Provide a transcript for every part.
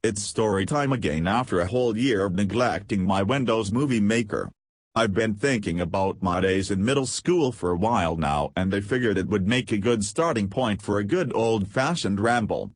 It's story time again after a whole year of neglecting my Windows Movie Maker. I've been thinking about my days in middle school for a while now, and I figured it would make a good starting point for a good old-fashioned ramble.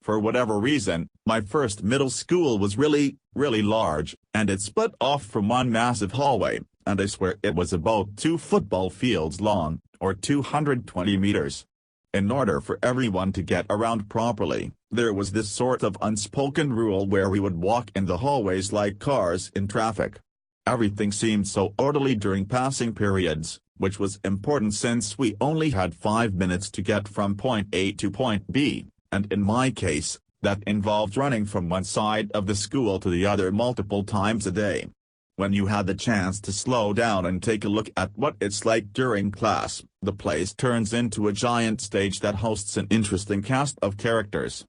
For whatever reason, my first middle school was really large, and it split off from one massive hallway, and I swear it was about 2 football fields long, or 220 meters. In order for everyone to get around properly, there was this sort of unspoken rule where we would walk in the hallways like cars in traffic. Everything seemed so orderly during passing periods, which was important since we only had 5 minutes to get from point A to point B, and in my case, that involved running from one side of the school to the other multiple times a day. When you had the chance to slow down and take a look at what it's like during class, the place turns into a giant stage that hosts an interesting cast of characters.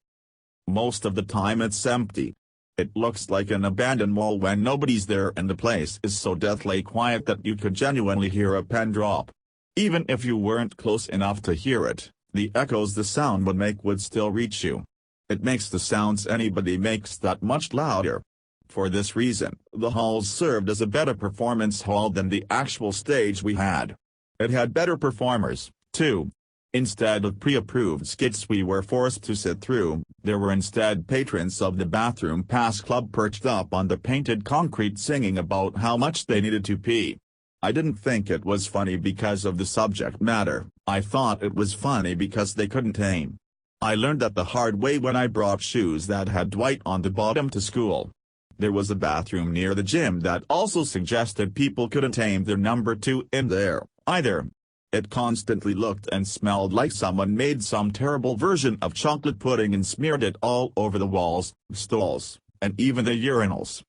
Most of the time it's empty. It looks like an abandoned mall when nobody's there, and the place is so deathly quiet that you could genuinely hear a pin drop. Even if you weren't close enough to hear it, the echoes the sound would make would still reach you. It makes the sounds anybody makes that much louder. For this reason, the halls served as a better performance hall than the actual stage we had. It had better performers, too. Instead of pre-approved skits we were forced to sit through, there were instead patrons of the Bathroom Pass Club perched up on the painted concrete singing about how much they needed to pee. I didn't think it was funny because of the subject matter, I thought it was funny because they couldn't aim. I learned that the hard way when I brought shoes that had Dwight on the bottom to school. There was a bathroom near the gym that also suggested people couldn't aim their number 2 in there, either. It constantly looked and smelled like someone made some terrible version of chocolate pudding and smeared it all over the walls, stalls, and even the urinals.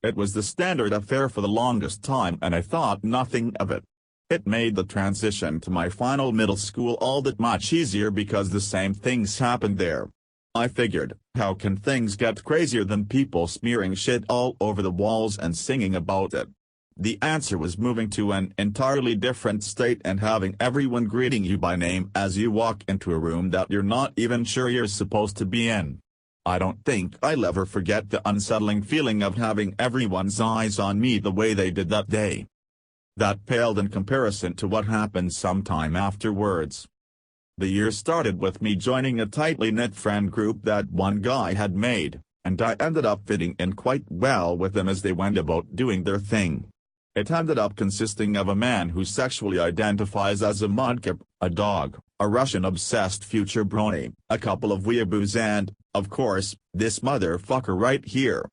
It was the standard affair for the longest time, and I thought nothing of it. It made the transition to my final middle school all that much easier because the same things happened there. I figured, how can things get crazier than people smearing shit all over the walls and singing about it? The answer was moving to an entirely different state and having everyone greeting you by name as you walk into a room that you're not even sure you're supposed to be in. I don't think I'll ever forget the unsettling feeling of having everyone's eyes on me the way they did that day. That paled in comparison to what happened sometime afterwards. The year started with me joining a tightly knit friend group that one guy had made, and I ended up fitting in quite well with them as they went about doing their thing. It ended up consisting of a man who sexually identifies as a mudkip, a dog, a Russian-obsessed future brony, a couple of weeaboos and, of course, this motherfucker right here.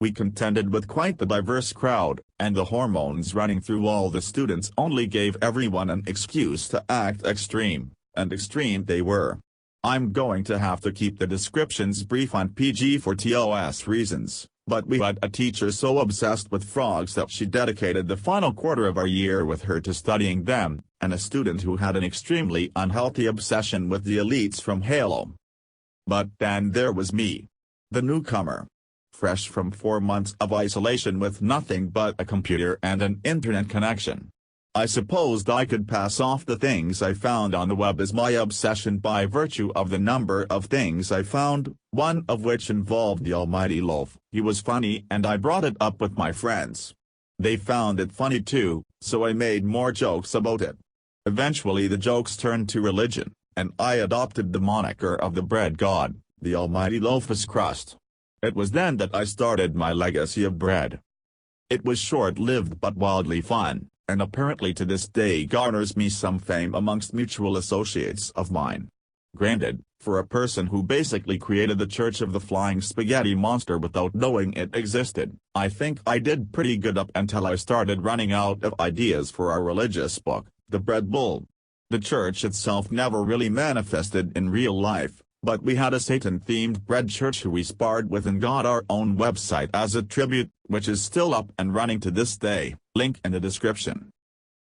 We contended with quite the diverse crowd, and the hormones running through all the students only gave everyone an excuse to act extreme, and extreme they were. I'm going to have to keep the descriptions brief on PG for TOS reasons, but we had a teacher so obsessed with frogs that she dedicated the final quarter of our year with her to studying them, and a student who had an extremely unhealthy obsession with the elites from Halo. But then there was me. The newcomer. Fresh from 4 months of isolation with nothing but a computer and an internet connection. I supposed I could pass off the things I found on the web as my obsession by virtue of the number of things I found, one of which involved the almighty loaf. He was funny and I brought it up with my friends. They found it funny too, so I made more jokes about it. Eventually the jokes turned to religion, and I adopted the moniker of the bread god, the almighty loaf's crust. It was then that I started my legacy of bread. It was short-lived but wildly fun, and apparently to this day garners me some fame amongst mutual associates of mine. Granted, for a person who basically created the Church of the Flying Spaghetti Monster without knowing it existed, I think I did pretty good up until I started running out of ideas for our religious book, The Bread Bull. The church itself never really manifested in real life, but we had a Satan-themed bread church who we sparred with and got our own website as a tribute, which is still up and running to this day, link in the description.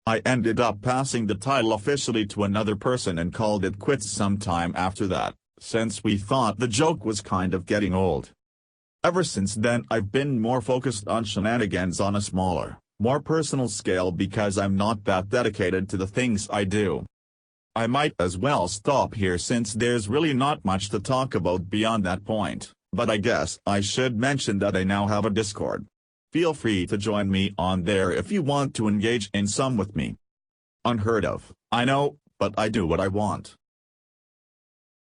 I ended up passing the title officially to another person and called it quits sometime after that, since we thought the joke was kind of getting old. Ever since then I've been more focused on shenanigans on a smaller, more personal scale because I'm not that dedicated to the things I do. I might as well stop here since there's really not much to talk about beyond that point, But I guess I should mention that I now have a Discord. Feel free to join me on there if you want to engage in some with me. Unheard of, I know, but I do what I want.